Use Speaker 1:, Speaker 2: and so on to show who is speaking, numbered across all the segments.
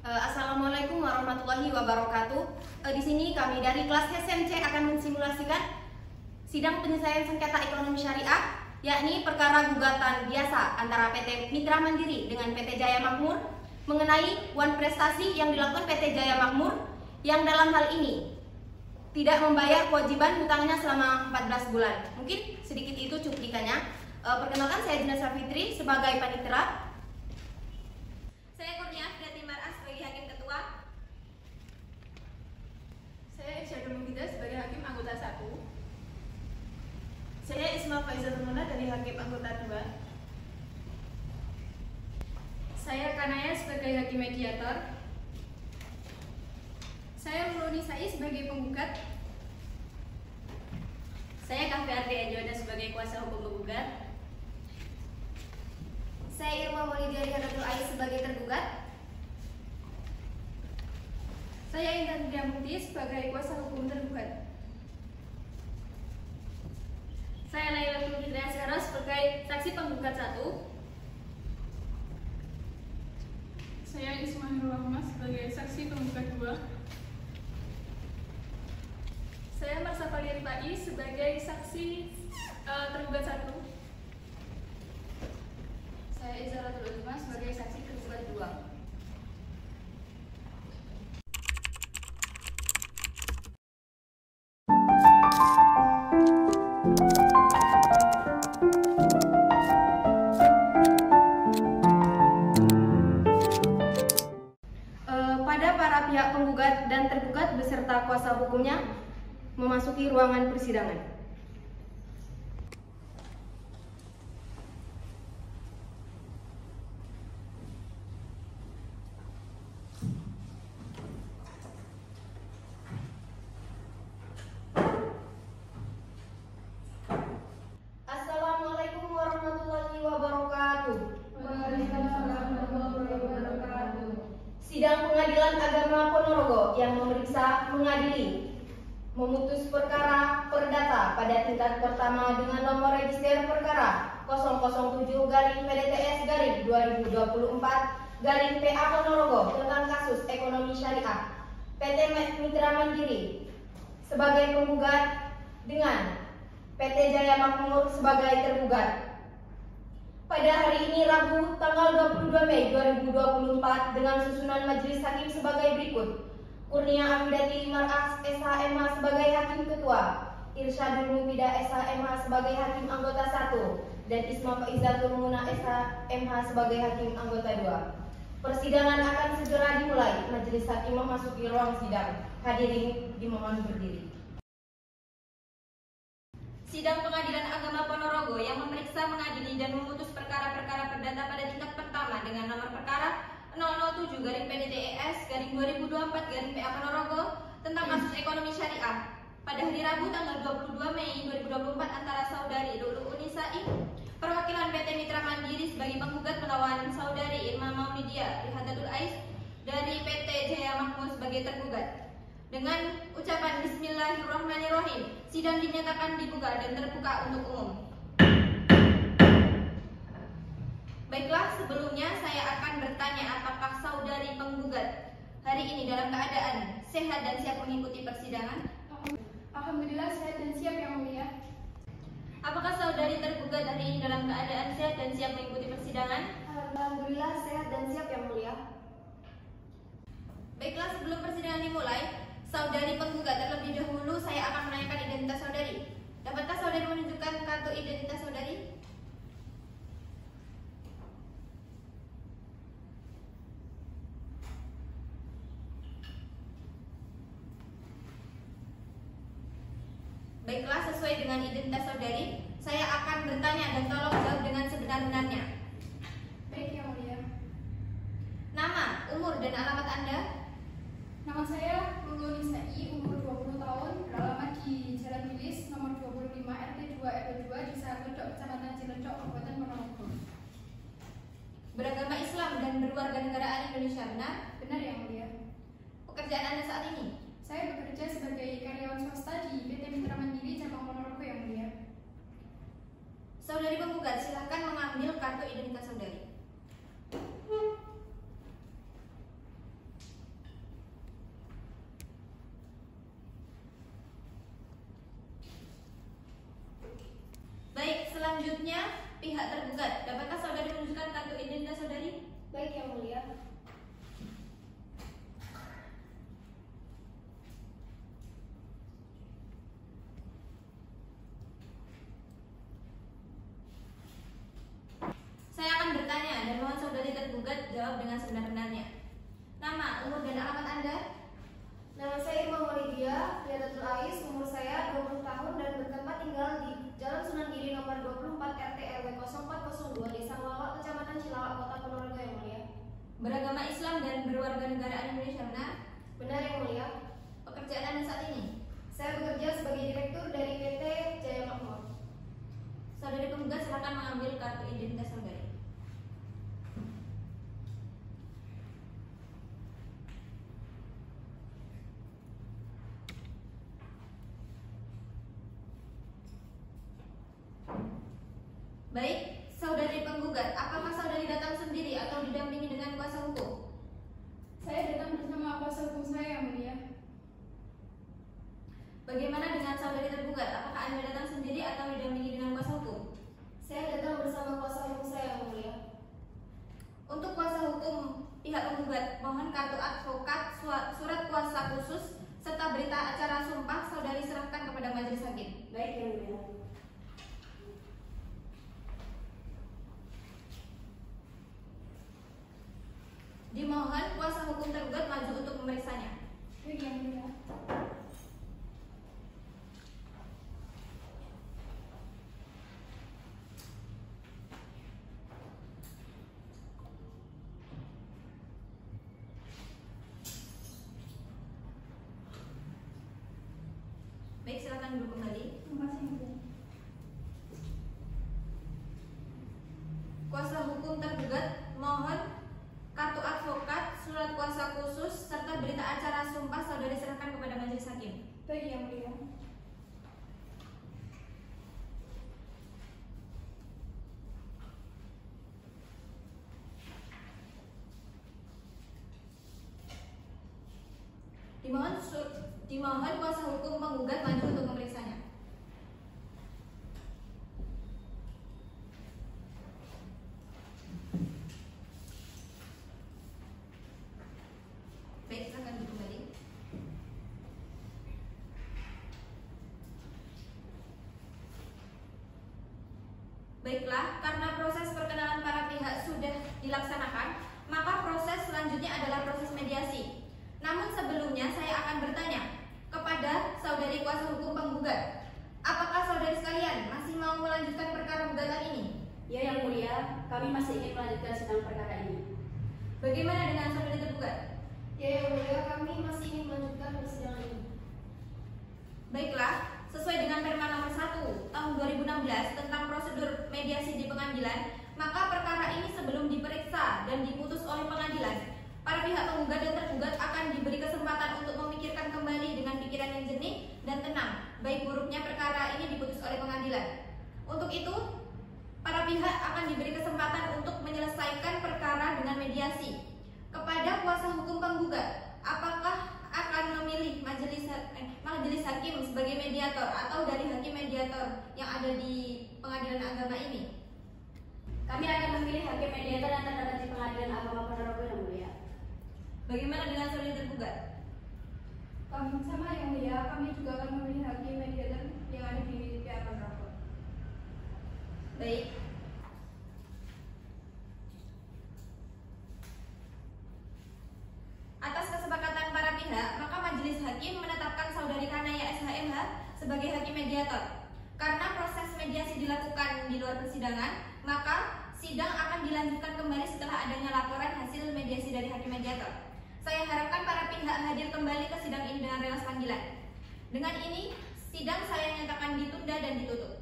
Speaker 1: Assalamualaikum warahmatullahi wabarakatuh. Di sini kami dari kelas SMC akan mensimulasikan sidang penyelesaian sengketa ekonomi syariah, yakni perkara gugatan biasa antara PT Mitra Mandiri dengan PT Jaya Makmur mengenai uang prestasi yang dilakukan PT Jaya Makmur yang dalam hal ini tidak membayar kewajiban hutangnya selama 14 bulan. Mungkin sedikit itu cuplikannya. Perkenalkan, saya Jinasa Fitri sebagai panitera. Saya Kurnia Fidati Mar'ah sebagai hakim ketua.
Speaker 2: Saya Isyadul Mufida sebagai hakim anggota 1.
Speaker 3: Saya Isma Faizal Muna dari hakim anggota 2.
Speaker 2: Saya Kanaya sebagai hakim mediator. Saya Lulu Nisai sebagai penggugat.
Speaker 4: Saya Kahfi Ardi Ajuada sebagai kuasa hukum penggugat.
Speaker 1: Saya Irma Maulidi Hadatul Ais sebagai tergugat.
Speaker 2: Saya Intan Diamuti sebagai kuasa hukum tergugat.
Speaker 4: Saya Lailatul Fitri Asyara sebagai saksi penggugat 1.
Speaker 2: Saya Ismail Rahmat sebagai saksi penggugat 2. Saya Marsa Falir Pai sebagai saksi tergugat 1.
Speaker 4: Saya Izaratul Uzma sebagai saksi tergugat 2.
Speaker 1: Pada para pihak penggugat dan tergugat beserta kuasa hukumnya memasuki ruangan persidangan. Assalamualaikum warahmatullahi wabarakatuh.
Speaker 2: Waalaikumsalam warahmatullahi wabarakatuh.
Speaker 1: Sidang Pengadilan Agama Ponorogo yang mengadili memutus perkara perdata pada tingkat pertama dengan nomor register perkara 007-PDTS-2024-PA Ponorogo tentang kasus ekonomi syariah PT Mitra Mandiri sebagai penggugat dengan PT Jaya Makmur sebagai tergugat. Pada hari ini Rabu tanggal 22 Mei 2024 dengan susunan majelis hakim sebagai berikut: Kurnia Afidati Mar'ah SHMH sebagai hakim ketua, Irsyadul Mufida SHMH sebagai hakim anggota 1, dan Isma Faizatul Muna SHMH sebagai hakim anggota 2. Persidangan akan segera dimulai. Majelis hakim memasuki ruang sidang. Hadirin dimohon berdiri.
Speaker 4: Sidang Pengadilan Agama Ponorogo yang memeriksa, mengadili, dan memutus perkara-perkara perdata pada tingkat pertama dengan nomor perkara 007-PDTS-2024-PA Ponorogo tentang kasus ekonomi syariah pada hari Rabu tanggal 22 Mei 2024 antara Saudari Lulu Nisai perwakilan PT Mitra Mandiri sebagai penggugat melawan Saudari Irma Maulidia Hadatul Ais dari PT Jaya Makmur sebagai tergugat. Dengan ucapan Bismillahirrahmanirrahim, sidang dinyatakan dibuka dan terbuka untuk umum. Baiklah, sebelumnya saya akan bertanya, apakah saudari penggugat hari ini dalam keadaan sehat dan siap mengikuti persidangan?
Speaker 2: Alhamdulillah sehat dan siap yang mulia.
Speaker 4: Apakah saudari tergugat hari ini dalam keadaan sehat dan siap mengikuti persidangan?
Speaker 1: Alhamdulillah sehat dan siap yang mulia.
Speaker 4: Baiklah, sebelum persidangan dimulai, saudari penggugat, terlebih dahulu saya akan menanyakan identitas saudari. Dapatkah saudari menunjukkan kartu identitas saudari? Baiklah, sesuai dengan identitas saudari, saya akan bertanya dan tolong jawab dengan sebenar-benarnya.
Speaker 2: Baik yang mulia.
Speaker 4: Nama, umur, dan alamat Anda?
Speaker 2: Nama saya Lulu Nisai, umur 20 tahun, beralamat di Jalan Wilis, nomor 25 RT 2 RW 2, Desa Ledok, Kecamatan Ciledug, Kabupaten Ponorogo.
Speaker 4: Beragama Islam dan berwarganegaraan Indonesia, benar?
Speaker 2: Benar yang mulia.
Speaker 4: Pekerjaan Anda saat ini?
Speaker 2: Saya bekerja sebagai karyawan swasta di PT Mitra Mandiri Cabang Ponorogo yang mulia.
Speaker 4: Saudari penggugat, silahkan mengambil kartu identitas saudari. Selanjutnya, pihak tergugat. Dapatkah saudari menunjukkan kartu identitas saudari?
Speaker 1: Baik Yang Mulia.
Speaker 4: Saya akan bertanya dan mohon saudari tergugat jawab dengan sebenar-benarnya. Nama, umur, dan alamat Anda?
Speaker 1: Nama saya Irma Walidia, Riadatul Ais, umur saya 20 tahun dan bertempat tinggal di Jalan Sunan Giri nomor 24 RT RW 0402 Desa Ngawak, Kecamatan Cilawak, Kota Ponorogo Yang Mulia.
Speaker 4: Beragama Islam dan berwarga negara Indonesia, benar?
Speaker 1: Benar Yang Mulia.
Speaker 4: Pekerjaan Anda saat ini?
Speaker 1: Saya bekerja sebagai direktur dari PT Jaya Makmur.
Speaker 4: Saudari penggugat silakan mengambil kartu identitas saudari. Baik, saudari penggugat, apakah saudari datang sendiri atau didampingi dengan kuasa hukum?
Speaker 2: Saya datang bersama kuasa hukum saya, Yang Mulia.
Speaker 4: Bagaimana dengan saudari tergugat? Apakah Anda datang sendiri atau didampingi dengan kuasa hukum?
Speaker 1: Saya datang bersama kuasa hukum saya Yang Mulia.
Speaker 4: Untuk kuasa hukum pihak penggugat, mohon kartu advokat, surat kuasa khusus, serta berita acara sumpah saudari serahkan kepada majelis hakim.
Speaker 1: Baik Yang Mulia.
Speaker 4: Dimohon kuasa hukum tergugat maju untuk memeriksanya.
Speaker 2: Baik Yang Mulia.
Speaker 4: Baik, silakan duduk kembali.
Speaker 2: Terima kasih, Yang Mulia.
Speaker 4: Kuasa hukum tergugat mohon kartu advokat, surat kuasa khusus, serta berita acara sumpah saudari serahkan kepada majelis hakim.
Speaker 2: Baik Yang Mulia.
Speaker 4: Dimohon kuasa hukum penggugat maju untuk memeriksanya. Baik, silakan duduk kembali. Baiklah, karena proses perkenalan para pihak sudah dilaksanakan, maka proses selanjutnya adalah proses mediasi. Namun sebelumnya saya akan bertanya kepada saudari kuasa hukum penggugat, apakah saudari sekalian masih mau melanjutkan perkara gugatan ini?
Speaker 5: Ya Yang Mulia, kami masih ingin melanjutkan sidang perkara ini.
Speaker 4: Bagaimana dengan saudari tergugat?
Speaker 1: Ya Yang Mulia, kami masih ingin melanjutkan persidangan ini.
Speaker 4: Baiklah, sesuai dengan Perma nomor 1 tahun 2016 tentang prosedur mediasi di pengadilan, maka perkara ini sebelum diperiksa dan diputus oleh pengadilan, para pihak penggugat dan tergugat akan diberi kesempatan untuk memikirkan kembali dengan pikiran yang jernih dan tenang, baik buruknya perkara ini diputus oleh pengadilan. Untuk itu, para pihak akan diberi kesempatan untuk menyelesaikan perkara dengan mediasi. Kepada kuasa hukum penggugat, apakah akan memilih majelis hakim sebagai mediator atau dari hakim mediator yang ada di pengadilan agama ini?
Speaker 5: Kami akan memilih hakim mediator yang terdapat di Pengadilan Agama Ponorogo Yang Mulia.
Speaker 4: Bagaimana dengan saudari tergugat?
Speaker 2: Kami sama Yang Mulia, kami juga akan memilih hakim mediator yang ada di pihak Ponorogo.
Speaker 4: Baik. Atas kesepakatan para pihak, maka majelis hakim menetapkan saudari Kanaya SHMH sebagai hakim mediator. Karena proses mediasi dilakukan di luar persidangan, maka sidang akan dilanjutkan kembali setelah adanya laporan hasil mediasi dari hakim mediator. Saya harapkan para pihak hadir kembali ke sidang ini dengan relas panggilan. Dengan ini, sidang saya nyatakan ditunda dan ditutup.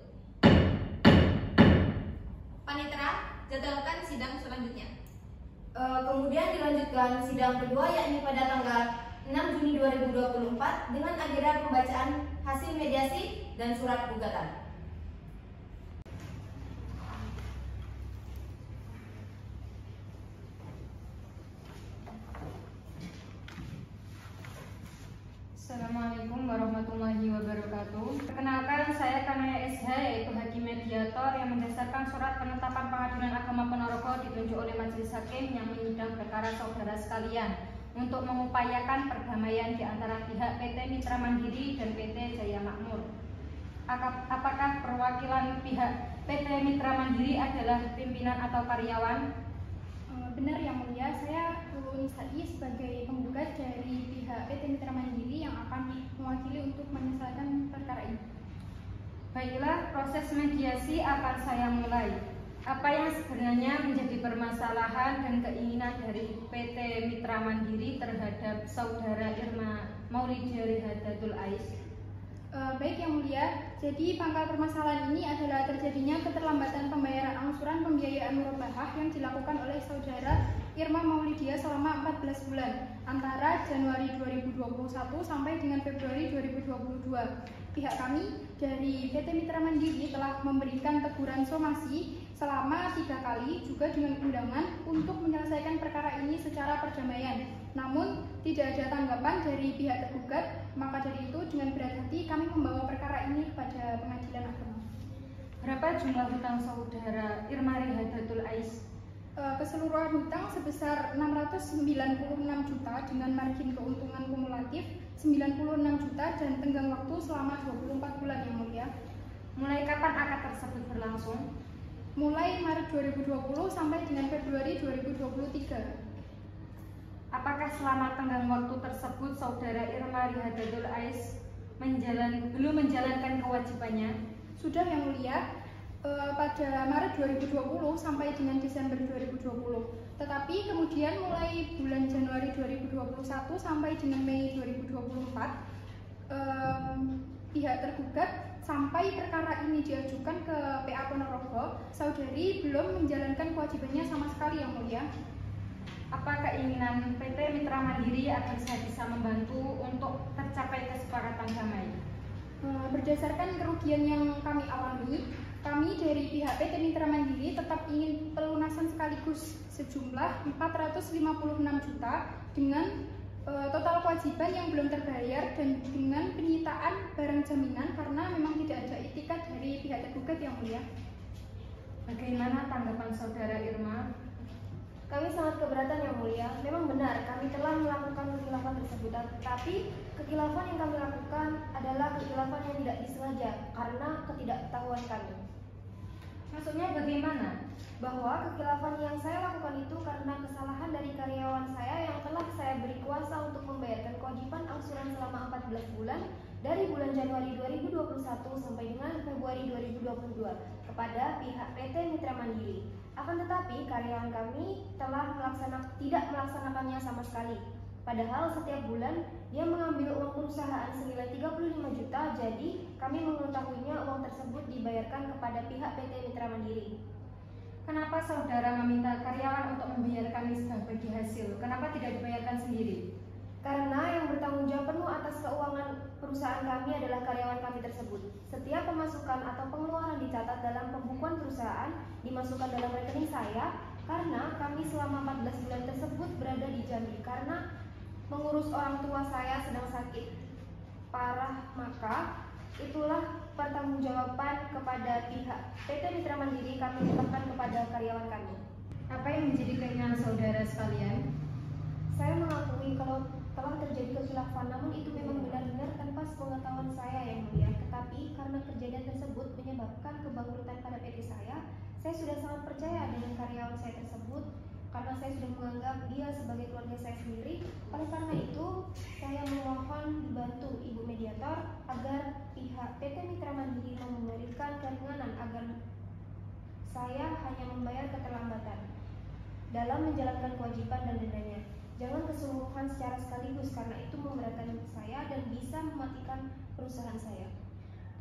Speaker 4: Panitera, jadwalkan sidang selanjutnya.
Speaker 1: Kemudian dilanjutkan sidang kedua yakni pada tanggal 6 Juni 2024 dengan agenda pembacaan hasil mediasi dan surat gugatan.
Speaker 6: Assalamualaikum warahmatullahi wabarakatuh. Perkenalkan, saya Kanaya SH, yaitu Hakim Mediator yang berdasarkan surat penetapan Pengadilan Agama Ponorogo ditunjuk oleh Majelis Hakim yang menyidang perkara saudara sekalian untuk mengupayakan perdamaian di antara pihak PT Mitra Mandiri dan PT Jaya Makmur. Apakah perwakilan pihak PT Mitra Mandiri adalah pimpinan atau karyawan?
Speaker 2: Benar Yang Mulia, saya Lulu Nisai sebagai penggugat dari pihak PT Mitra Mandiri yang akan mewakili untuk menyelesaikan perkara ini.
Speaker 6: Baiklah, proses mediasi akan saya mulai. Apa yang sebenarnya menjadi permasalahan dan keinginan dari PT Mitra Mandiri terhadap saudara Irma Maulidia Rihadatul Ais?
Speaker 2: Baik Yang Mulia, jadi pangkal permasalahan ini adalah terjadinya keterlambatan pembayaran angsuran pembiayaan murabahah yang dilakukan oleh saudara Irma Maulidia selama 14 bulan antara Januari 2021 sampai dengan Februari 2022. Pihak kami dari PT Mitra Mandiri telah memberikan teguran somasi selama 3 kali juga dengan undangan untuk menyelesaikan perkara ini secara perdamaian. Namun tidak ada tanggapan dari pihak tergugat, maka dari itu dengan berat hati kami membawa perkara ini kepada Pengadilan Agama.
Speaker 6: Berapa jumlah hutang saudara Irma Rihadatul Ais?
Speaker 2: Keseluruhan hutang sebesar 696 juta dengan margin keuntungan kumulatif 96 juta dan tenggang waktu selama 24 bulan Yang Mulia.
Speaker 6: Mulai kapan akad tersebut berlangsung?
Speaker 2: Mulai Maret 2020 sampai dengan Februari 2023.
Speaker 6: Apakah selama tenggang waktu tersebut saudara Irma Rihadatul Ais belum menjalankan kewajibannya?
Speaker 2: Sudah Yang Mulia, pada Maret 2020 sampai dengan Desember 2020. Tetapi kemudian mulai bulan Januari 2021 sampai dengan Mei 2024, pihak tergugat sampai perkara ini diajukan ke PA Ponorogo, saudari belum menjalankan kewajibannya sama sekali Yang Mulia.
Speaker 6: Apa keinginan PT Mitra Mandiri agar saya bisa membantu untuk tercapai kesepakatan damai?
Speaker 2: Berdasarkan kerugian yang kami alami, kami dari pihak PT Mitra Mandiri tetap ingin pelunasan sekaligus sejumlah 456 juta dengan total kewajiban yang belum terbayar dan dengan penyitaan barang jaminan karena memang tidak ada itikat dari pihak tergugat Yang Mulia.
Speaker 6: Bagaimana tanggapan saudara Irma?
Speaker 1: Kami sangat keberatan Yang Mulia. Memang benar kami telah melakukan kekhilafan tersebut, tetapi kekhilafan yang kami lakukan adalah kekhilafan yang tidak disengaja karena ketidaktahuan kami.
Speaker 6: Maksudnya bagaimana?
Speaker 1: Bahwa kekhilafan yang saya lakukan itu karena kesalahan dari karyawan saya yang telah saya beri kuasa untuk membayarkan kewajiban angsuran selama 14 bulan dari bulan Januari 2021 sampai dengan Februari 2022 kepada pihak PT Mitra Mandiri. Akan tetapi karyawan kami telah tidak melaksanakannya sama sekali. Padahal setiap bulan dia mengambil uang perusahaan senilai 35 juta, jadi kami mengetahuinya uang tersebut dibayarkan kepada pihak PT Mitra Mandiri.
Speaker 6: Kenapa saudara meminta karyawan untuk membayarkan nisbah bagi hasil? Kenapa tidak dibayarkan sendiri?
Speaker 1: Karena yang bertanggung jawab penuh atas keuangan perusahaan kami adalah karyawan kami tersebut. Setiap pemasukan atau pengeluaran dicatat dalam pembukuan perusahaan, dimasukkan dalam rekening saya, karena kami selama 14 bulan tersebut berada di Jambi karena mengurus orang tua saya sedang sakit parah, maka itulah pertanggungjawaban kepada pihak PT Mitra Mandiri kami tetapkan kepada karyawan kami.
Speaker 6: Apa yang menjadi keinginan saudara sekalian?
Speaker 1: Saya mengakui kalau telah terjadi kekhilafan, namun itu memang benar-benar tanpa sepengetahuan saya Yang Mulia. Tetapi karena kejadian tersebut menyebabkan kebangkrutan pada PT saya sudah sangat percaya dengan karyawan saya tersebut karena saya sudah menganggap dia sebagai keluarga saya sendiri. Oleh karena itu, saya memohon dibantu Ibu Mediator agar pihak PT Mitra Mandiri memberikan keringanan agar saya hanya membayar keterlambatan dalam menjalankan kewajiban dan dendanya. Jangan keseluruhan secara sekaligus karena itu memberatkan saya dan bisa mematikan perusahaan saya.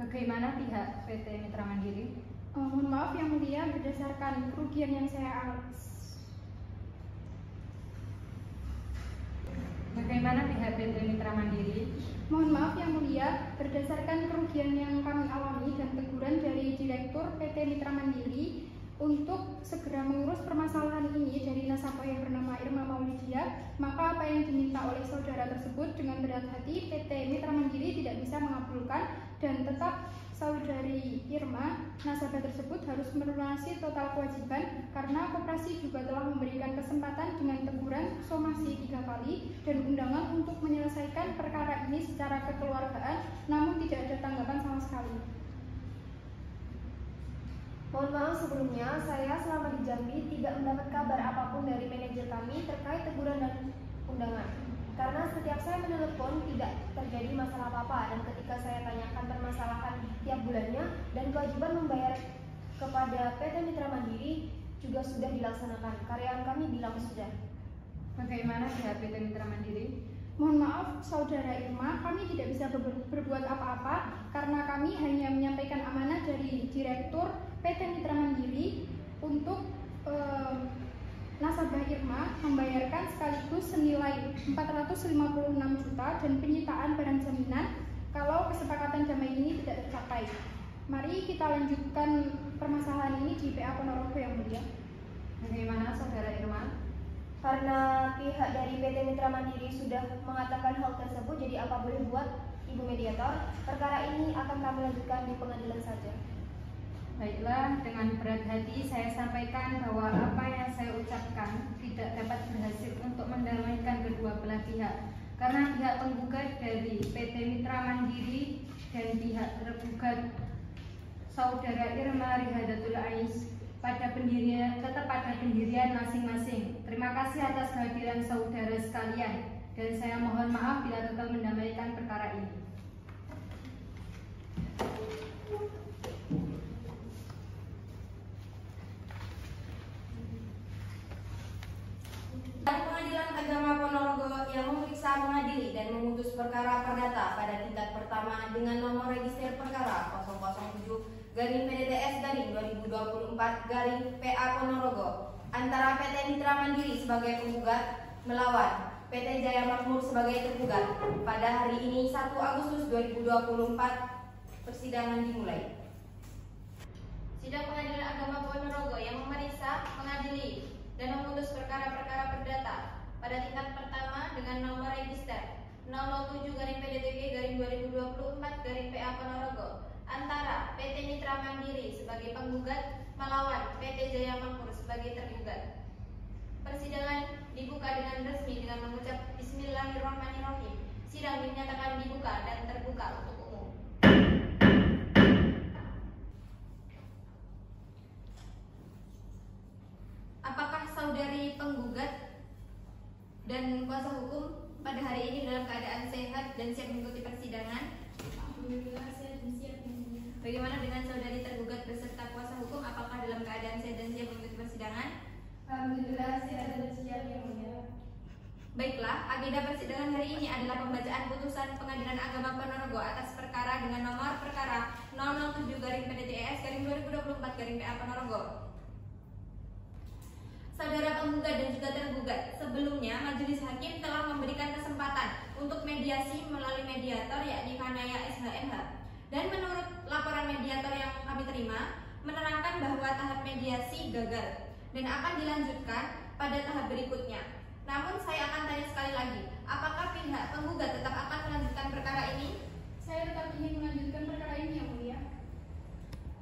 Speaker 6: Bagaimana pihak PT Mitra Mandiri?
Speaker 2: Mohon maaf Yang Mulia, berdasarkan kerugian yang saya alami.
Speaker 6: Bagaimana pihak PT Mitra Mandiri?
Speaker 2: Mohon maaf Yang Mulia, berdasarkan kerugian yang kami alami dan teguran dari Direktur PT Mitra Mandiri, untuk segera mengurus permasalahan ini dari nasabah yang bernama Irma Maulidia, maka apa yang diminta oleh saudara tersebut dengan berat hati PT Mitra Mandiri tidak bisa mengabulkan, dan tetap saudari Irma, nasabah tersebut harus melunasi total kewajiban karena koperasi juga telah memberikan kesempatan dengan teguran somasi 3 kali dan undangan untuk menyelesaikan perkara ini secara kekeluargaan, namun tidak ada tanggapan sama sekali.
Speaker 1: Mohon maaf sebelumnya, saya selama di Jambi tidak mendapat kabar apapun dari manajer kami terkait teguran dan undangan. Karena setiap saya menelepon tidak terjadi masalah apa-apa, dan ketika saya tanyakan permasalahan tiap bulannya dan kewajiban membayar kepada PT Mitra Mandiri juga sudah dilaksanakan. Karyawan kami bilang sudah.
Speaker 6: Bagaimana pihak PT Mitra Mandiri?
Speaker 2: Mohon maaf saudara Irma, kami tidak bisa berbuat apa-apa karena kami hanya menyampaikan amanah dari Direktur PT Mitra Mandiri untuk nasabah Irma membayarkan sekaligus senilai 456 juta dan penyitaan barang jaminan kalau kesepakatan damai ini tidak tercapai. Mari kita lanjutkan permasalahan ini di PA Ponorogo yang mulia.
Speaker 6: Bagaimana saudara Irma?
Speaker 1: Karena pihak dari PT Mitra Mandiri sudah mengatakan hal tersebut, jadi apa boleh buat Ibu Mediator, perkara ini akan kami lanjutkan di pengadilan saja.
Speaker 6: Baiklah, dengan berat hati saya sampaikan bahwa apa yang saya ucapkan tidak dapat berhasil untuk mendamaikan kedua belah pihak, karena pihak penggugat dari PT Mitra Mandiri dan pihak tergugat saudara Irma Rihadatul Ais tetap pada pendirian masing-masing. Terima kasih atas kehadiran saudara sekalian, dan saya mohon maaf bila tetap mendamaikan perkara ini.
Speaker 5: Pengadilan Agama Ponorogo yang memeriksa, mengadili, dan memutus perkara perdata pada tingkat pertama dengan nomor register perkara 007-PDTS-2024-PA Ponorogo antara PT Mitra Mandiri sebagai penggugat melawan PT Jaya Makmur sebagai tergugat pada hari ini 1 Agustus 2024. Persidangan dimulai.
Speaker 4: Sidang Pengadilan Agama Ponorogo yang memeriksa, mengadili, dan memutus perkara-perkara perdata pada tingkat pertama dengan nomor register 007-PDTP-2024-PA Ponorogo antara PT Mitra Mandiri sebagai penggugat melawan PT Jaya Makmur sebagai tergugat. Persidangan dibuka dengan resmi dengan mengucap Bismillahirrahmanirrahim. Sidang dinyatakan dibuka dan terbuka untuk umum. Apakah saudari penggugat dan kuasa hukum pada hari ini dalam keadaan sehat dan siap mengikuti persidangan?
Speaker 3: Alhamdulillah saya siap.
Speaker 4: Bagaimana dengan saudari tergugat beserta kuasa hukum? Apakah dalam keadaan sehat dan siap mengikuti persidangan?
Speaker 3: Alhamdulillah saya siap yang mulia.
Speaker 4: Baiklah, agenda persidangan hari ini adalah pembacaan putusan Pengadilan Agama Ponorogo atas perkara dengan nomor perkara 007-PDTS-2024-PA Ponorogo. Saudara penggugat dan juga tergugat, sebelumnya majelis hakim telah memberikan kesempatan untuk mediasi melalui mediator yakni Kanaya SHMH. Dan menurut laporan mediator yang kami terima, menerangkan bahwa tahap mediasi gagal dan akan dilanjutkan pada tahap berikutnya. Namun saya akan tanya sekali lagi, apakah pihak penggugat tetap akan melanjutkan perkara ini?
Speaker 2: Saya tetap ingin melanjutkan perkara ini yang mulia.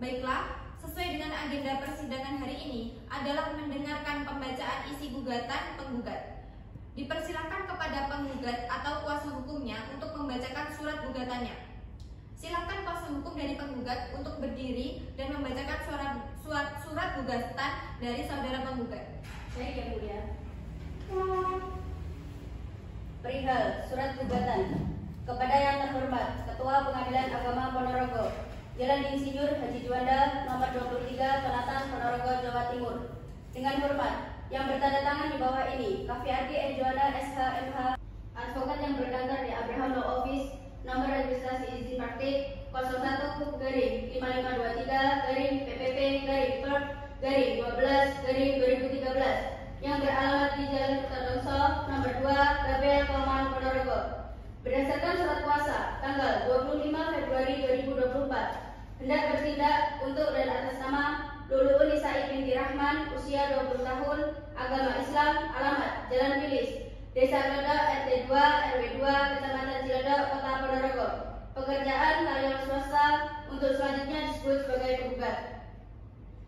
Speaker 4: Baiklah, sesuai dengan agenda persidangan hari ini adalah mendengarkan pembacaan isi gugatan penggugat. Dipersilakan kepada penggugat atau kuasa hukumnya untuk membacakan surat gugatannya. Silakan kuasa hukum dari penggugat untuk berdiri dan membacakan surat gugatan dari saudara penggugat.
Speaker 5: Baik yang mulia. Perihal surat gugatan kepada yang terhormat Ketua Pengadilan Agama Ponorogo, Jalan Insinyur Haji Juanda, nomor 23, Penatan, Ponorogo, Jawa Timur. Dengan hormat, yang bertanda tangan di bawah ini, KVRD N. Juanda, SHMH, advokat yang berkantor di Abraham Law Office, nomor registrasi izin praktik 01-PPP-12-2013, yang beralamat di Jalan Kertadongso, nomor 2, Gabel, Kauman, Ponorogo. Berdasarkan surat kuasa tanggal 25 Februari 2024, hendak bertindak untuk dan atas nama Lulu Nisa binti Rahman, usia 20 tahun, agama Islam, alamat Jalan Bilis, Desa Gledok, RT 2, RW 2, Kecamatan Ciledug, Kota Ponorogo. Pekerjaan karyawan swasta. Untuk selanjutnya disebut sebagai penggugat.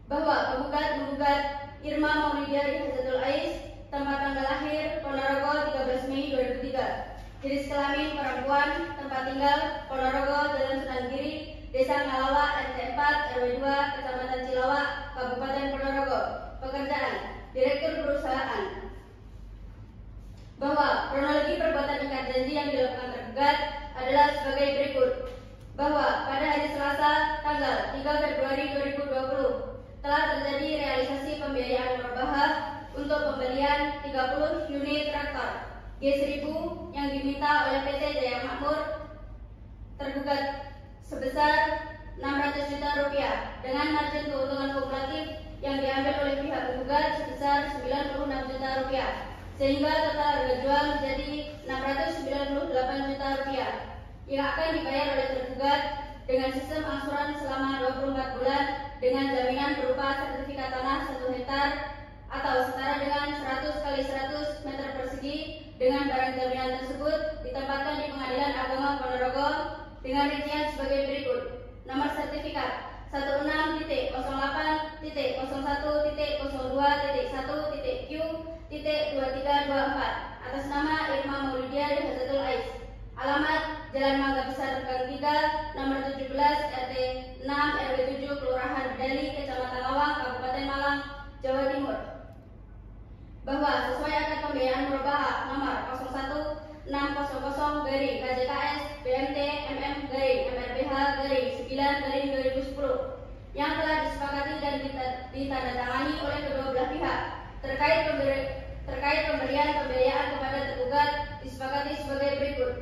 Speaker 5: Bahwa penggugat menggugat Irma Maulidia Hazatul Ais, tempat tanggal lahir Ponorogo 13 Mei 2003, jenis kelamin perempuan, tempat tinggal Ponorogo, Jalan Sunan Giri, Desa Ngalawa, RT 4, RW 2, Kecamatan Cilawak, Kabupaten Ponorogo. Pekerjaan Direktur Perusahaan. Bahwa kronologi perbuatan ingkar janji yang dilakukan tergugat adalah sebagai berikut. Bahwa pada hari Selasa tanggal 3 Februari 2020 telah terjadi realisasi pembiayaan murabahah untuk pembelian 30 unit traktor G1000 yang diminta oleh PT Jaya Makmur tergugat sebesar 600 juta rupiah dengan margin keuntungan kumulatif yang diambil oleh pihak penggugat sebesar 96 juta rupiah, sehingga total harga jual menjadi 698 juta rupiah yang akan dibayar oleh tergugat dengan sistem angsuran selama 24 bulan dengan jaminan berupa sertifikat tanah 1 hektar atau setara dengan 100 kali 100 meter persegi dengan barang jaminan tersebut ditempatkan di Pengadilan Agama Ponorogo dengan rincian sebagai berikut. Nomor sertifikat 16.01.02.Q.2324 atas nama Irma Maulidia Hazatul Ais. Alamat Jalan Mangga Besar Gang 3, nomor 17, RT 6, RW 7, Kelurahan Bedali, Kecamatan Lawang, Kabupaten Malang, Jawa Timur. Bahwa sesuai akad pembiayaan murabahah nomor 01600-KJKS BMT MMRBH 9/2010 yang telah disepakati dan ditandatangani oleh kedua belah pihak terkait pemberian pembiayaan kepada tergugat disepakati sebagai berikut.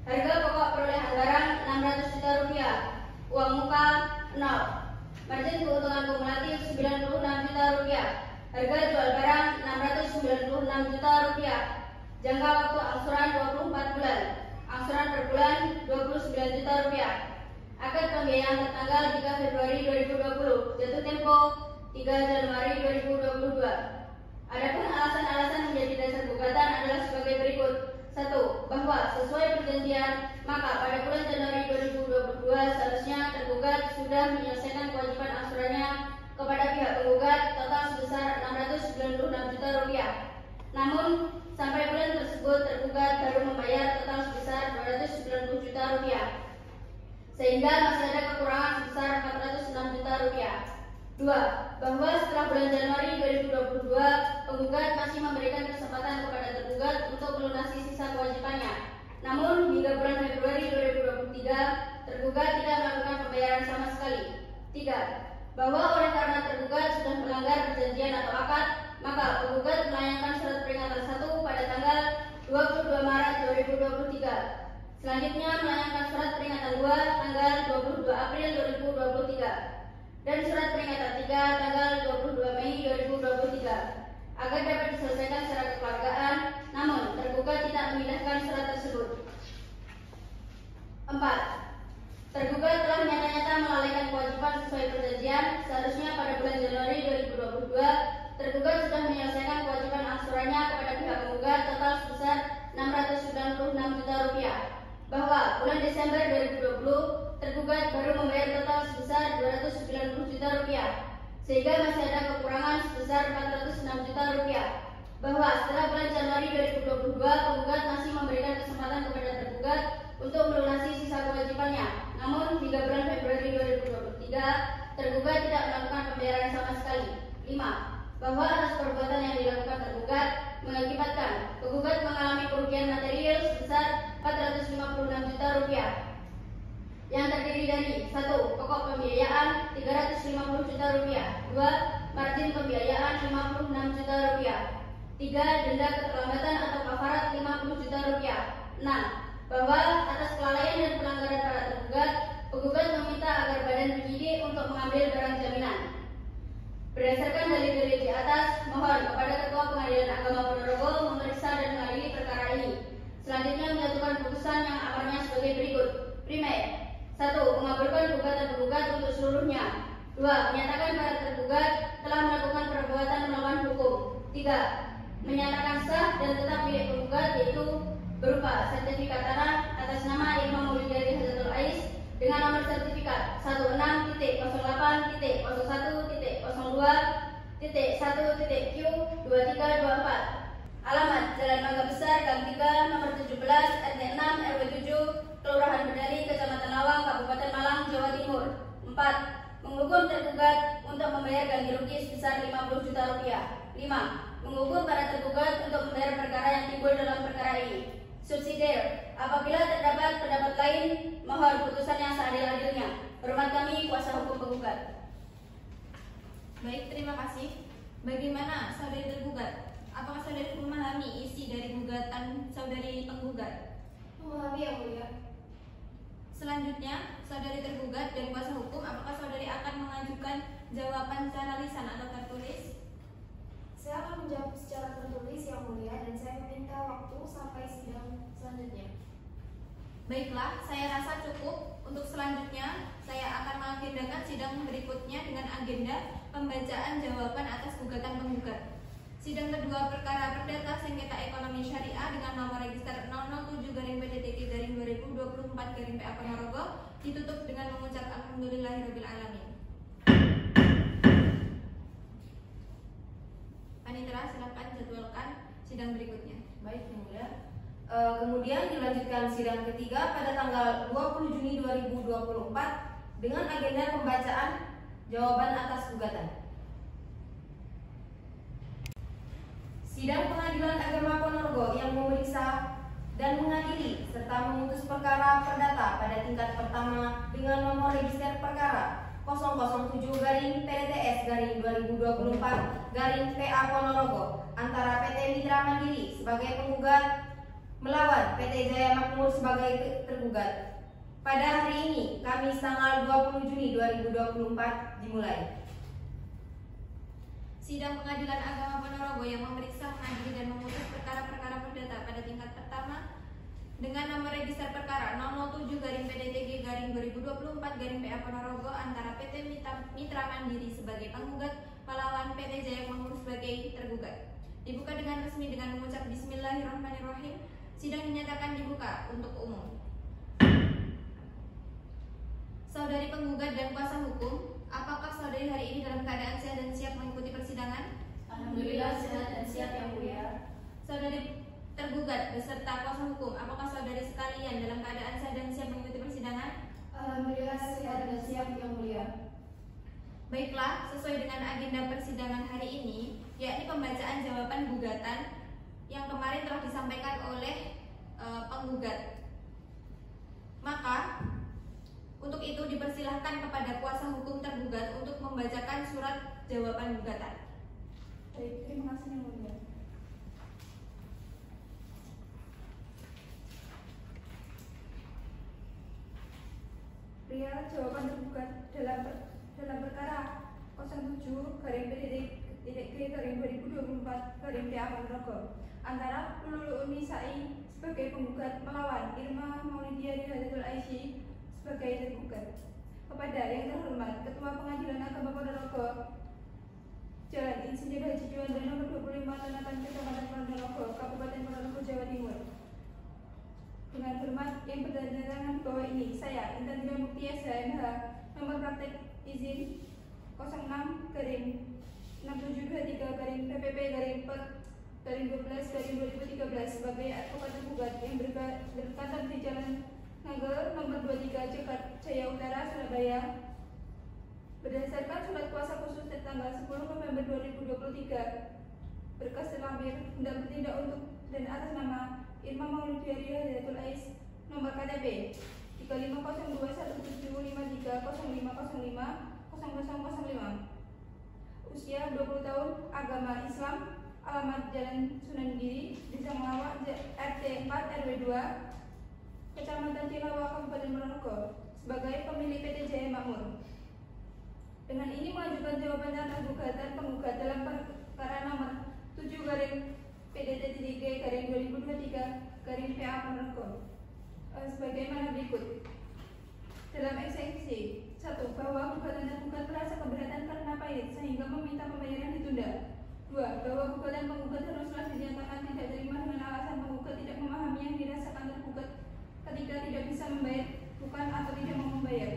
Speaker 5: Harga pokok perolehan barang 600 juta rupiah, uang muka 0, margin keuntungan kumulatif 96 juta rupiah, harga jual barang 696 juta rupiah, jangka waktu angsuran 24 bulan, angsuran per bulan 29 juta rupiah. Akad pembiayaan tertanggal 3 Februari 2020, jatuh tempo 3 Januari 2022. Adapun alasan-alasan menjadi dasar gugatan adalah sebagai berikut. 1. Bahwa sesuai perjanjian, maka pada bulan Januari 2022 seharusnya tergugat sudah menyelesaikan kewajiban angsurannya kepada pihak penggugat total sebesar 696 juta rupiah. Namun, sampai bulan tersebut tergugat baru membayar total sebesar 290 juta rupiah, sehingga masih ada kekurangan sebesar 406 juta rupiah. 2. Bahwa setelah bulan Januari 2022, penggugat masih memberikan kesempatan kepada tergugat untuk melunasi sisa kewajibannya. Namun, hingga bulan Februari 2023, tergugat tidak melakukan pembayaran sama sekali. 3. Bahwa oleh karena tergugat sudah melanggar perjanjian atau akad, maka penggugat melayangkan surat peringatan 1 pada tanggal 22 Maret 2023. Selanjutnya melayangkan surat peringatan 2 tanggal 22 April 2023 dan surat peringatan 3 tanggal 22 Mei 2023 agar dapat diselesaikan secara kekeluargaan. Namun tergugat tidak memindahkan surat tersebut. 4. Tergugat telah nyata-nyata melalaikan kewajiban sesuai perjanjian. Seharusnya pada bulan Januari 2022 tergugat sudah menyelesaikan kewajiban angsurannya kepada pihak penggugat total sebesar 696 juta rupiah. Bahwa bulan Desember 2020 tergugat baru membayar total sebesar 290 juta rupiah, sehingga masih ada kekurangan sebesar 406 juta rupiah. Bahwa setelah bulan Januari 2022 penggugat masih memberikan kesempatan kepada tergugat untuk melunasi sisa kewajibannya. Namun hingga bulan Februari 2023 tergugat tidak melakukan pembayaran sama sekali. 5. Bahwa atas perbuatan yang dilakukan tergugat mengakibatkan penggugat mengalami kerugian material sebesar 456 juta rupiah yang terdiri dari 1. Pokok pembiayaan 350 juta rupiah, 2. Margin pembiayaan 56 juta rupiah, 3. Denda keterlambatan atau kafarat 50 juta rupiah. 6. Bahwa atas kelalaian dan pelanggaran para tergugat, penggugat meminta agar badan penyidik untuk mengambil barang jaminan. Berdasarkan dalil-dalil di atas, mohon kepada Ketua Pengadilan Agama Ponorogo memeriksa dan mengadili perkara ini. Selanjutnya menjatuhkan putusan yang amarnya sebagai berikut. Primer, 1. Mengabulkan gugatan penggugat untuk seluruhnya. 2. Menyatakan para tergugat telah melakukan perbuatan melawan hukum. 3. Menyatakan sah dan tetap milik penggugat yaitu berupa sertifikat tanah atas nama Irma Maulidiari Hazatul Ais dengan nomor sertifikat 16.08.01.02.1.Q2324. Alamat Jalan Mangga Besar, Gang 3, nomor 17, RT 6, RW 7, Kelurahan Berdari, Kecamatan Lawang, Kabupaten Malang, Jawa Timur. 4. Menghukum tergugat untuk membayar ganti rugi sebesar 50 juta rupiah. 5. Menghukum para tergugat untuk membayar perkara yang timbul dalam perkara ini. Subsidiar, apabila terdapat pendapat lain, mohon putusan yang seadil-adilnya. Hormat kami, kuasa hukum penggugat.
Speaker 4: Baik, terima kasih. Bagaimana saudari tergugat? Apakah saudari memahami isi dari gugatan saudari penggugat?
Speaker 1: Memahami yang mulia.
Speaker 4: Selanjutnya, saudari tergugat dan kuasa hukum, apakah saudari akan mengajukan jawaban secara lisan atau tertulis?
Speaker 3: Saya akan menjawab secara tertulis yang mulia dan saya meminta waktu sampai sidang selanjutnya.
Speaker 4: Baiklah, saya rasa cukup. Untuk selanjutnya, saya akan mengagendakan sidang berikutnya dengan agenda pembacaan jawaban atas gugatan penggugat. Sidang kedua perkara perdata sengketa ekonomi syariah dengan nomor register 007-PDTK-2024-PA Ponorogo ditutup dengan mengucap alhamdulillahirabbil alamin. Panitera, silakan jadwalkan sidang berikutnya.
Speaker 1: Baik, yang mulia. Kemudian dilanjutkan sidang ketiga pada tanggal 20 Juni 2024 dengan agenda pembacaan jawaban atas gugatan. Sidang Pengadilan Agama Ponorogo yang memeriksa dan mengadili serta memutus perkara perdata pada tingkat pertama dengan nomor register perkara 007-PDTS-2024-PA Ponorogo antara PT Mitra Mandiri sebagai penggugat melawan PT Jaya Makmur sebagai tergugat. Pada hari ini, Kamis tanggal 20 Juni 2024 dimulai.
Speaker 4: Sidang Pengadilan Agama Ponorogo yang memeriksa, mengadili dan memutus perkara-perkara perdata pada tingkat pertama dengan nomor register perkara 007-PDTG-2024-PA Ponorogo antara PT Mitra Mandiri sebagai penggugat melawan PT Jaya Makmur sebagai tergugat. Dibuka dengan resmi dengan mengucap Bismillahirrahmanirrahim. Sidang dinyatakan dibuka untuk umum. Saudari penggugat dan kuasa hukum, apakah saudari hari ini dalam keadaan sehat dan siap mengikuti persidangan?
Speaker 5: Alhamdulillah sehat dan siap yang mulia.
Speaker 4: Saudari tergugat beserta kuasa hukum, apakah saudari sekalian dalam keadaan sehat dan siap mengikuti persidangan?
Speaker 3: Alhamdulillah sehat dan siap yang mulia.
Speaker 4: Baiklah, sesuai dengan agenda persidangan hari ini, yakni pembacaan jawaban gugatan yang kemarin telah disampaikan oleh penggugat. Maka untuk itu dipersilahkan kepada kuasa hukum tergugat untuk membacakan surat jawaban gugatan.
Speaker 2: Baik, terima kasih yang mulia. Perihal jawaban tergugat dalam perkara 07-PDTG-2024-PA Ponorogo antara Lulu Unisai sebagai penggugat melawan Irma Maulidiari Hazatul Aisy sebagai tergugat. Kepada yang terhormat Ketua Pengadilan Agama Ponorogo Jalan Insinyur Haji Juanda nomor 25 Tanatan Kecamatan Ponorogo, Kabupaten Ponorogo, Jawa Timur. Dengan hormat yang berdandanan di bawah ini, saya Intan Dira Mukti SHMH nomor praktek izin 06-PPP-12-2013 sebagai advokat tergugat yang berkantor di Jalan Nagel nomor 23 Jakarta Jaya Utara, Surabaya. Berdasarkan surat kuasa khusus tertanggal 10 November 2023 berkas terlampir hendak bertindak untuk dan atas nama Irma Maulidiari Hazatul Ais nomor KTP 3502175305050005 usia 20 tahun, agama Islam, alamat Jalan Sunan Giri, Desa Melawak, RT 4 RW 2 Kecamatan Cilawak, Kabupaten Ponorogo sebagai pemilik PT Jaya Makmur. Dengan ini mengajukan jawaban atas gugatan penggugat dalam perkara nomor 7-PDT-2023-PA Ponorogo sebagaimana berikut. Dalam eksepsi 1. Bahwa gugatan tergugat merasa keberatan karena pahit sehingga meminta pembayaran ditunda. 2. Bahwa gugatan penggugat haruslah dinyatakan tidak terima dengan alasan penggugat tidak memahami yang dirasakan tergugat ketika tidak bisa membayar bukan atau tidak mau membayar.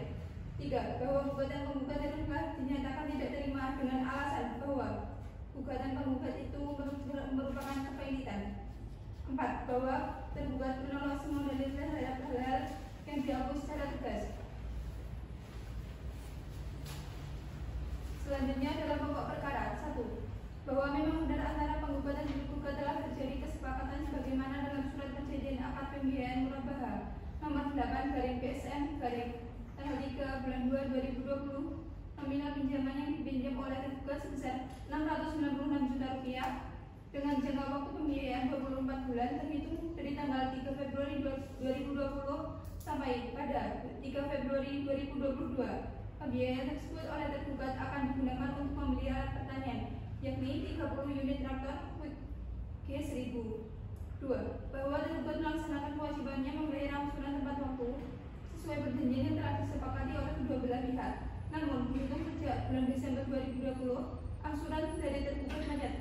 Speaker 2: 3. Bahwa gugatan penggugat haruslah dinyatakan tidak terima dengan alasan bahwa gugatan penggugat itu merupakan kepailitan. 4. Bahwa tergugat menolak semua dalil terhadap hal yang dihapus secara tegas. Selanjutnya dalam pokok perkara 1. Bahwa memang benar antara penggugat dan tergugat telah terjadi kesepakatan sebagaimana dalam surat perjanjian akad pembiayaan murabaha nomor 8/PSM tanggal 3 bulan 2 2020 nominal pinjaman yang dipinjam oleh tergugat sebesar Rp696 juta dengan jangka waktu pembiayaan 24 bulan terhitung dari tanggal 3 Februari 2020 sampai pada 3 Februari 2022. Pembiayaan tersebut oleh tergugat akan digunakan untuk membeli alat pertanian, yakni 30 unit traktor Quick G1000. 2. Bahwa tergugat melaksanakan kewajibannya membayar angsuran tepat waktu sesuai perjanjian yang telah disepakati oleh kedua belah pihak. Namun, dihitung sejak bulan Desember 2020, angsuran dari tergugat macet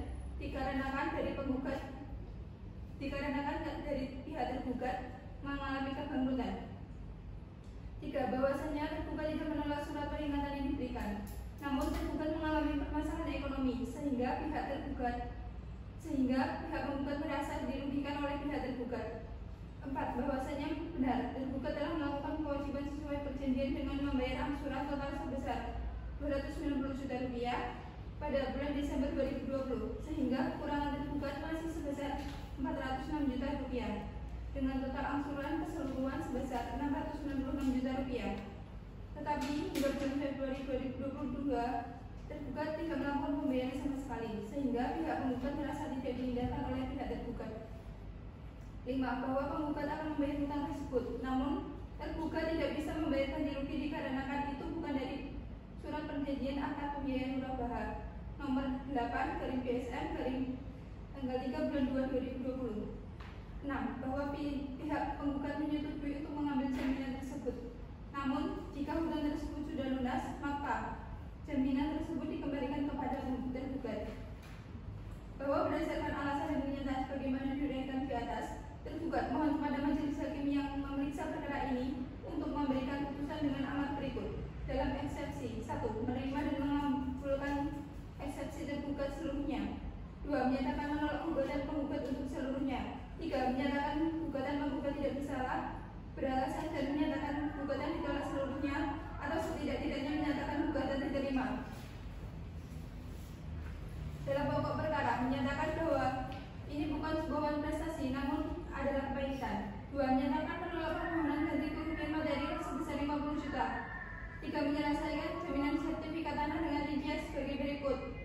Speaker 2: dikarenakan dari pihak tergugat mengalami kebangkrutan. 3. Bahwasanya tergugat tidak menolak surat peringatan yang diberikan, namun tergugat mengalami permasalahan ekonomi sehingga pihak penggugat merasa dirugikan oleh pihak tergugat. 4. Bahwasanya benar tergugat telah melakukan kewajiban sesuai perjanjian dengan membayar angsuran total sebesar Rp290 juta pada bulan Desember 2020 sehingga kekurangan tergugat masih sebesar Rp406 juta dengan total angsuran keseluruhan sebesar Rp696 juta. Tetapi hingga bulan Februari 2022 tergugat tidak melakukan pembayaran sama sekali sehingga pihak penggugat merasa tidak diindahkan oleh pihak tergugat. 5. Bahwa penggugat akan membayar hutang tersebut, namun tergugat tidak bisa membayar ganti rugi dikarenakan itu bukan dari surat perjanjian akad pembiayaan murabaha nomor 8/PSM tanggal 3 bulan 2 2020. 6. Bahwa pihak penggugat menyetujui untuk mengambil jaminan tersebut. Namun, jika hutang tersebut sudah lunas, maka jaminan tersebut dikembalikan kepada tergugat. Bahwa berdasarkan alasan dan pernyataan sebagaimana diuraikan di atas, tergugat mohon kepada majelis hakim yang memeriksa perkara ini untuk memberikan putusan dengan amar berikut. Dalam eksepsi 1. Menerima dan mengabulkan eksepsi tergugat seluruhnya. 2. Menyatakan menolak gugatan penggugat untuk seluruhnya. 3. Menyatakan gugatan penggugat tidak bersalah beralasan dan menyatakan gugatan ditolak seluruhnya atau setidak-tidaknya menyatakan gugatan diterima. Dalam pokok perkara menyatakan bahwa ini bukan sebuah prestasi namun adalah kebaikan. 2. Menyatakan menolak permohonan ganti kerugian materi sebesar Rp50 juta. 3. Menyelesaikan jaminan sertifikat tanah dengan rincian sebagai berikut.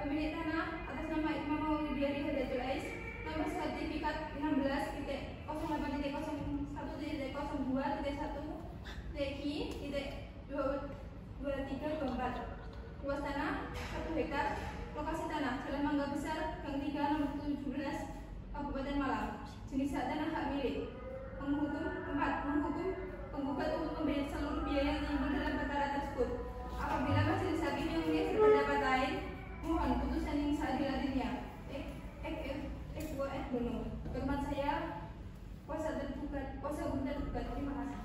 Speaker 2: Pemilik tanah atas nama Imam Maulidiari Hadatul Ais, nomor sertifikat 16.08.01.1.2324. Luas tanah 1 hektar. Lokasi tanah Jalan Mangga Besar, Gang 3, nomor 17, Kabupaten Malang. Jenis hak tanah hak milik. Menghukum penggugat untuk membayar seluruh biaya yang timbul dalam perkara tersebut. Apabila majelis hakim yang mulia berpendapat lain, mohon putusan yang seadil-adilnya. Hormat saya, kuasa hukum tergugat. Terima kasih.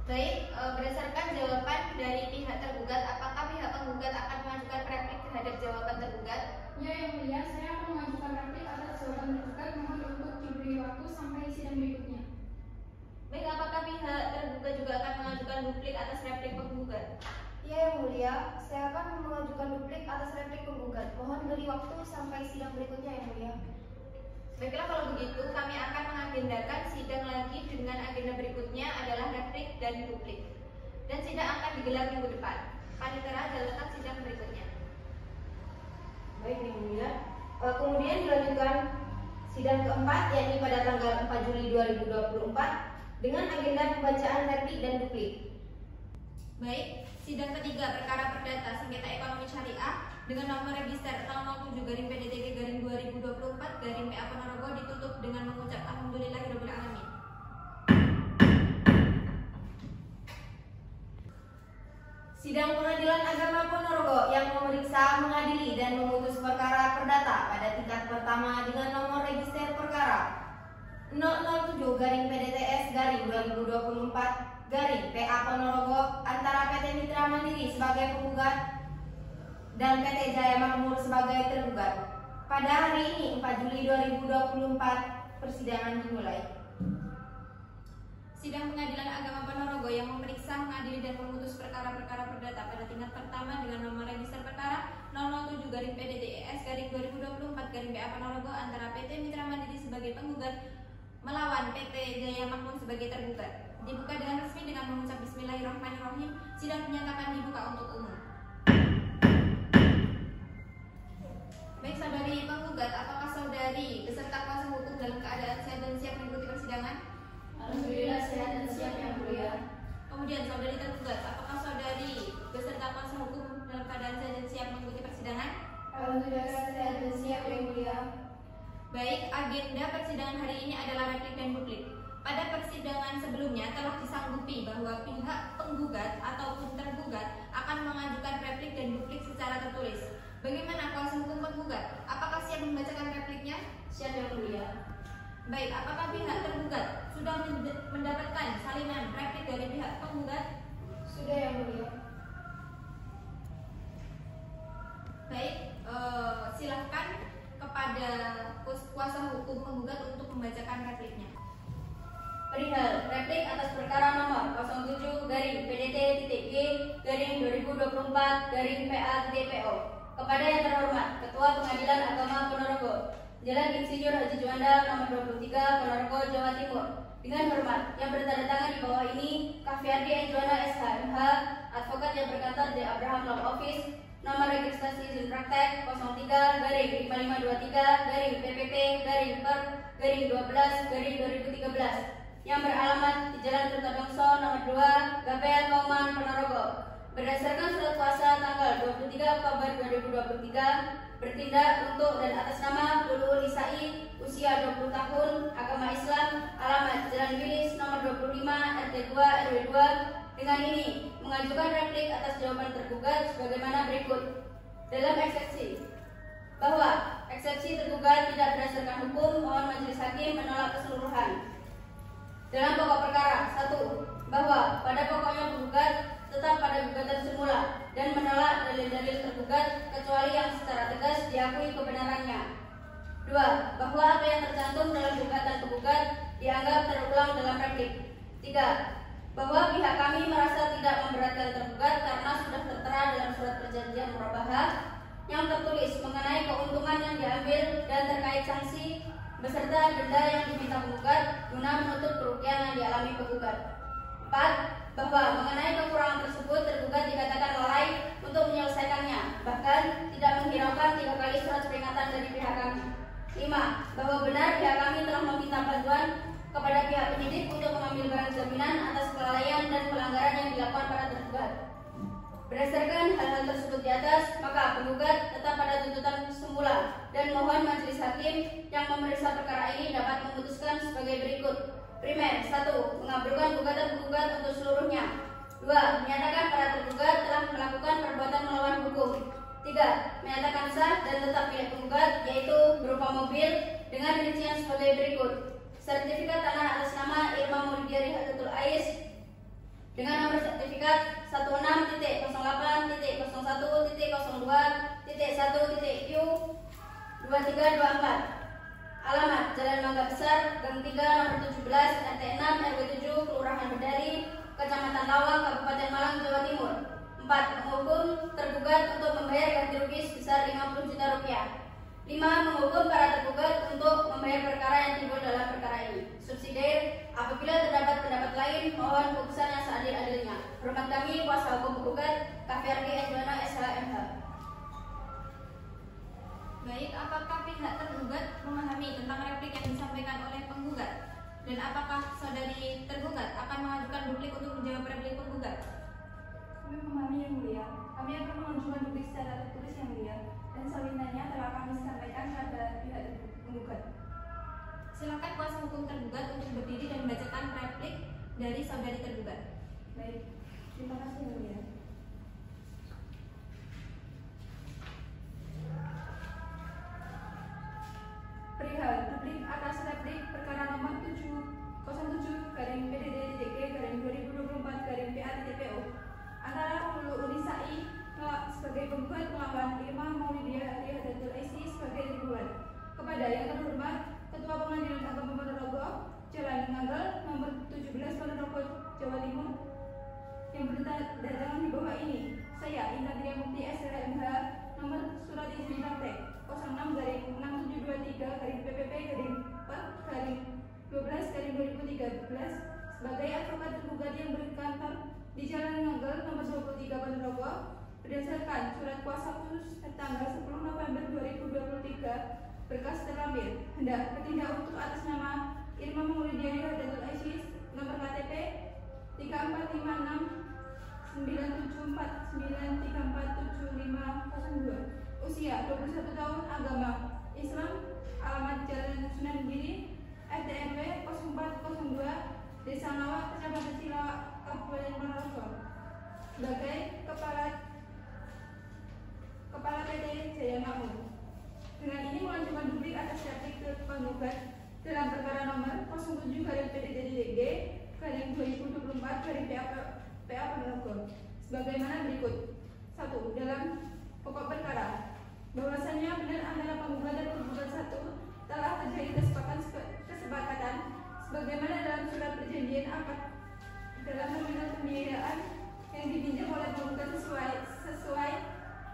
Speaker 4: Baik, berdasarkan jawaban dari pihak tergugat, apakah pihak penggugat akan mengajukan replik terhadap jawaban tergugat?
Speaker 2: Ya, yang mulia, saya akan mengajukan replik atas jawaban tergugat. Mohon untuk diberi waktu sampai sidang berikutnya.
Speaker 4: Baik, apakah pihak tergugat juga akan mengajukan duplik atas replik penggugat?
Speaker 1: Ya, yang mulia, saya akan mengajukan duplik atas replik penggugat. Mohon beri waktu sampai sidang berikutnya, yang mulia.
Speaker 4: Baiklah, kalau begitu kami akan mengagendakan sidang lagi dengan agenda berikutnya adalah replik dan duplik. Dan sidang akan digelar minggu depan. Panitera jalankan sidang berikutnya.
Speaker 1: Baik, yang mulia. Kemudian dilanjutkan sidang keempat, yakni pada tanggal 4 Juli 2024 dengan agenda pembacaan replik dan duplik.
Speaker 4: Baik, sidang ketiga perkara perdata sengketa ekonomi syariah dengan nomor register 007-PDTG-2024-PA Ponorogo ditutup dengan mengucap alhamdulillahirabbil alamin.
Speaker 1: bersama dengan nomor register perkara 007-PDTS-2024 PA Ponorogo antara PT Mitra Mandiri sebagai penggugat dan PT Jaya Makmur sebagai tergugat. Pada hari ini 4 Juli 2024 persidangan dimulai.
Speaker 4: Sidang Pengadilan Agama Ponorogo yang memeriksa, mengadili dan memutus perkara-perkara perdata pada tingkat pertama dengan nomor register perkara 007-PDTS-2024-PA Ponorogo antara PT Mitra Mandiri sebagai penggugat melawan PT Jaya Makmur sebagai tergugat. Dibuka dengan resmi dengan mengucap Bismillahirrahmanirrahim. Sidang dinyatakan dibuka untuk umum. Baik saudari penggugat, apakah saudari beserta kuasa hukum dalam keadaan sehat dan siap mengikuti persidangan?
Speaker 5: Alhamdulillah sehat dan siap yang mulia.
Speaker 4: Kemudian saudari tergugat, apakah saudari beserta kuasa hukum dalam keadaan sehat dan siap mengikuti persidangan?
Speaker 3: Alhamdulillah sehat dan siap yang mulia.
Speaker 4: Baik, agenda persidangan hari ini adalah replik dan duplik. Pada persidangan sebelumnya telah disanggupi bahwa pihak penggugat ataupun tergugat akan mengajukan replik dan duplik secara tertulis. Bagaimana kuasa hukum penggugat? Apakah siap membacakan repliknya?
Speaker 5: Siap yang mulia.
Speaker 4: Baik, apakah pihak tergugat sudah mendapatkan salinan replik dari pihak penggugat?
Speaker 3: Sudah yang mulia.
Speaker 4: Baik, silahkan kepada kuasa hukum penggugat untuk membacakan repliknya.
Speaker 5: Perihal replik atas perkara nomor 07-G-2024-PA-PO kepada yang terhormat Ketua Pengadilan Agama Ponorogo, Jalan Insinyur Haji Juanda nomor 23 Ponorogo, Jawa Timur. Dengan hormat yang bertanda tangan di bawah ini, Kafiardi Juanda SHMH, advokat yang berkantor di Abraham Law Office, nomor registrasi izin praktek 03-5523-PPP-per-12-2013 yang beralamat di Jalan Kertodongso nomor 2 Gapel Kauman Ponorogo. Berdasarkan surat kuasa tanggal 23 Oktober 2023 bertindak untuk dan atas nama Lulu Nisai, usia 20 tahun, agama Islam, alamat Jalan Wilis nomor 25 RT 2 RW 2 dengan ini mengajukan replik atas jawaban tergugat sebagaimana berikut. Dalam eksepsi bahwa eksepsi tergugat tidak berdasarkan hukum, mohon majelis hakim menolak keseluruhan. Dalam pokok perkara 1. Bahwa pada pokoknya penggugat tetap pada gugatan semula dan menolak dalil-dalil tergugat kecuali yang secara tegas diakui kebenarannya. 2. Bahwa apa yang tercantum dalam gugatan penggugat dianggap terulang dalam replik. 3. Bahwa pihak kami merasa tidak memberatkan tergugat karena sudah tertera dalam surat perjanjian murabahah yang tertulis mengenai keuntungan yang diambil dan terkait sanksi beserta denda yang diminta penggugat guna menutup kerugian yang dialami penggugat. 4. Bahwa mengenai kekurangan tersebut tergugat dikatakan lalai untuk menyelesaikannya, bahkan tidak menghiraukan 3 kali surat peringatan dari pihak kami. 5. Bahwa benar pihak kami telah meminta bantuan kepada pihak penyidik untuk mengambil barang jaminan atas kelalaian dan pelanggaran yang dilakukan para tergugat. Berdasarkan hal-hal tersebut di atas, maka penggugat tetap pada tuntutan semula dan mohon majelis hakim yang memeriksa perkara ini dapat memutuskan sebagai berikut. Primer, 1. Mengabulkan gugatan penggugat untuk seluruhnya. 2. Menyatakan para tergugat telah melakukan perbuatan melawan hukum. 3. Menyatakan sah dan tetap milik penggugat, yaitu berupa mobil dengan rincian sebagai berikut. Sertifikat tanah atas nama Irma Maulidia Rihatul Ais dengan nomor sertifikat 16.08.01.02.1.Q 2324. Alamat Jalan Mangga Besar, Gang 3, nomor 17, RT 6, RW 7, Kelurahan Bedari, Kecamatan Lawang, Kabupaten Malang, Jawa Timur. 4. Menghukum tergugat untuk membayar ganti rugi sebesar 50 juta rupiah. 5. Menghukum para tergugat untuk membayar perkara yang timbul dalam perkara ini. Subsidiar, apabila terdapat pendapat lain, mohon putusan yang seadil-adilnya. Hormat kami, kuasa hukum penggugat, Kafiardi Juanda SHMH.
Speaker 4: Baik, apakah pihak tergugat memahami tentang replik yang disampaikan oleh penggugat? Dan apakah saudari tergugat akan mengajukan duplik untuk menjawab replik penggugat?
Speaker 3: Kami memahami yang mulia. Kami akan mengajukan duplik secara tertulis yang mulia dan salinannya telah kami sampaikan kepada pihak penggugat.
Speaker 4: Silakan kuasa hukum tergugat untuk berdiri dan membacakan replik dari saudari tergugat.
Speaker 3: Baik, terima kasih yang mulia. replik atas replik perkara nomor 707/PDD-G/2024/PA.PO antara Lulu Unisai sebagai penggugat melawan Irma Maulidia Hadiatul Aisy sebagai tergugat kepada yang terhormat Ketua Pengadilan Agama Ponorogo, Jalan Nganggal, nomor 17 Ponorogo, Jawa Timur, yang berdatangan di bawah ini. Saya Intan Triamukti SLMH, nomor surat izin praktek 06/672/PPP/4/12/2013 sebagai advokat tergugat yang berkantor di Jalan Nganggal, nomor 23 Ponorogo, berdasarkan surat kuasa khusus tanggal 10 November 2023 berkas terlampir hendak bertindak untuk atas nama Irma Maulidia Hadiatul Aisy, nomor KTP 34569749347502, usia 21 tahun, agama Islam, alamat Jalan Sunan Giri, RT/RW 0402, Desa Ngawak, Kecamatan Silawak, Kabupaten Ponorogo, sebagai Kepala PT Jaya Makmur. Dengan ini mengajukan duplik atas replik ke penggugat dalam perkara nomor 07/PDD-G/2024/PA Ponorogo sebagaimana berikut. 1. Dalam pokok perkara bahwasannya benar antara penggugat dan tergugat 1 telah terjadi kesepakatan sebagaimana dalam surat perjanjian akad dalam nominal pembiayaan yang dipinjam oleh penggugat sesuai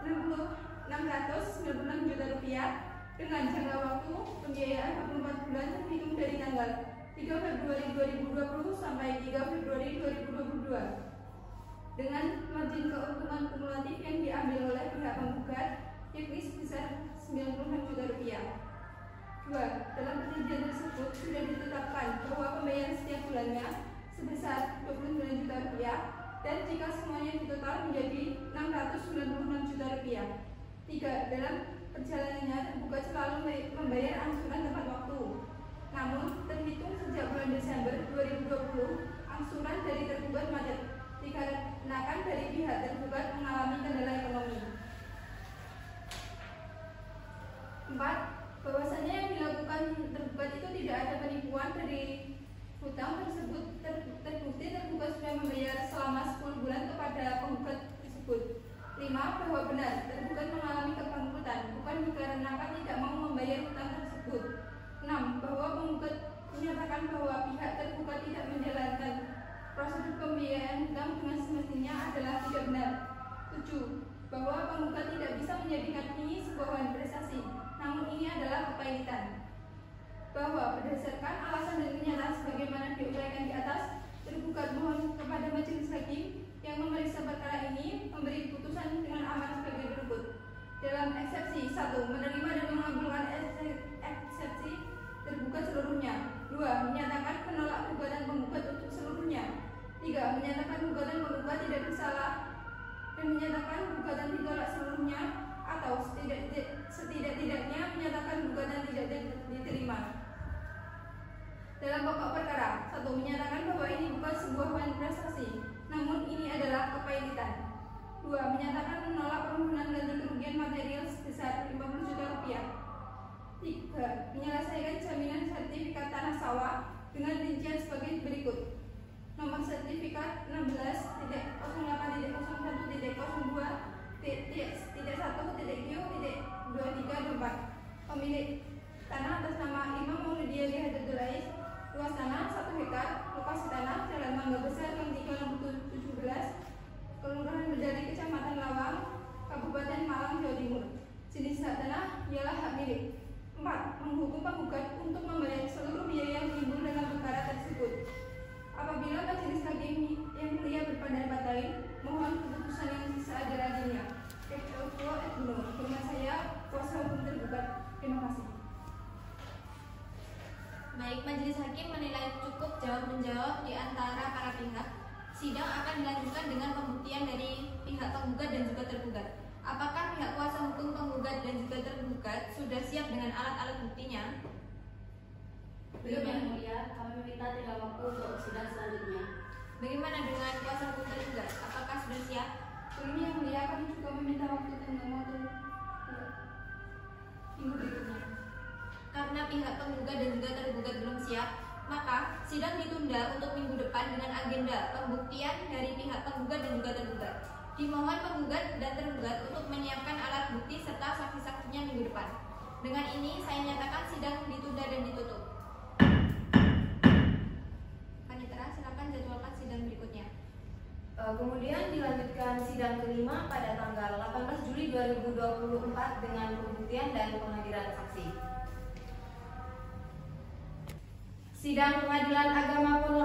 Speaker 3: 696 juta rupiah dengan jangka waktu pembiayaan 44 bulan terhitung dari tanggal 3 Februari 2020 sampai 3 Februari 2022 dengan margin keuntungan kumulatif yang diambil oleh pihak penggugat yakni sebesar 96 juta rupiah. 2. Dalam perjanjian tersebut sudah ditetapkan bahwa pembayaran setiap bulannya sebesar 29 juta rupiah dan jika semuanya ditotal menjadi 696 juta rupiah. 3. Dalam perjalanannya tergugat selalu membayar angsuran tepat waktu. Namun terhitung sejak bulan Desember 2020 angsuran dari tergugat macet dikarenakan dari pihak tergugat mengalami kendala ekonomi. 4. Bahwasannya yang dilakukan tergugat itu tidak ada penipuan dari hutang tersebut. Terbukti tergugat sudah membayar selama 10 bulan kepada penggugat tersebut. 5. Bahwa benar tergugat mengalami kebangkrutan bukan dikarenakan tidak mau membayar hutang tersebut. 6. Bahwa penggugat menyatakan bahwa pihak tergugat tidak menjalankan prosedur pembiayaan hutang dengan semestinya adalah tidak benar. 7. Bahwa penggugat tidak bisa menjadikan ini sebuah prestasi, namun ini adalah kepailitan. Bahwa berdasarkan alasan dan kenyataan sebagaimana diuraikan di atas, tergugat mohon kepada majelis hakim yang memeriksa perkara ini memberi putusan dengan aman sebagai berikut. Dalam eksepsi 1. Menerima dan mengabulkan eksepsi tergugat seluruhnya. 2. Menyatakan menolak gugatan penggugat untuk seluruhnya. 3. Menyatakan gugatan penggugat tidak bersalah dan menyatakan gugatan ditolak seluruhnya atau setidak-tidaknya menyatakan gugatan tidak diterima. Dalam pokok perkara 1. Menyatakan bahwa ini bukan sebuah prestasi, namun ini adalah kepailitan. 2. Menyatakan menolak permohonan ganti kerugian material sebesar 50 juta rupiah. 3. Menyelesaikan jaminan sertifikat tanah sawah dengan rincian sebagai berikut. Nomor sertifikat 16.01.02.Q.2324. Pemilik tanah atas nama Irma Maulidia Hadiatul Aisy, luas tanah 1 hektar, lokasi tanah Jalan Mangga Besar Gang 3 nomor 17, Kelurahan Berdari, Kecamatan Lawang, Kabupaten Malang, Jawa Timur. Jenis hak tanah ialah hak milik. 4. Menghukum penggugat untuk membayar seluruh biaya yang timbul dalam perkara tersebut. Apabila majelis hakim yang mulia berpendapat lain, mohon keputusan yang seadil-adilnya. Hormat saya, kuasa hukum tergugat. Terima kasih.
Speaker 4: Baik, majelis hakim menilai cukup jawab-menjawab di antara para pihak. Sidang akan dilanjutkan dengan pembuktian dari pihak penggugat dan juga tergugat. Apakah pihak kuasa hukum penggugat dan juga tergugat sudah siap dengan alat-alat buktinya?
Speaker 5: Belum, Yang Mulia, kami meminta 3 waktu untuk sidang selanjutnya.
Speaker 4: Bagaimana dengan kuasa hukum tergugat? Apakah sudah siap?
Speaker 3: Belum, Yang Mulia, kami juga meminta waktu tenggang waktu minggu berikutnya.
Speaker 4: karena pihak penggugat dan juga tergugat belum siap, maka sidang ditunda untuk minggu depan dengan agenda pembuktian dari pihak penggugat dan juga tergugat. Dimohon penggugat dan tergugat untuk menyiapkan alat bukti serta saksi-saksinya minggu depan. Dengan ini saya nyatakan sidang ditunda dan ditutup. Panitera, silakan jadwalkan sidang berikutnya.
Speaker 1: Kemudian dilanjutkan sidang kelima pada tanggal 18 Juli 2024 dengan pembuktian dan penghadiran saksi. Sidang Pengadilan Agama Ponorogo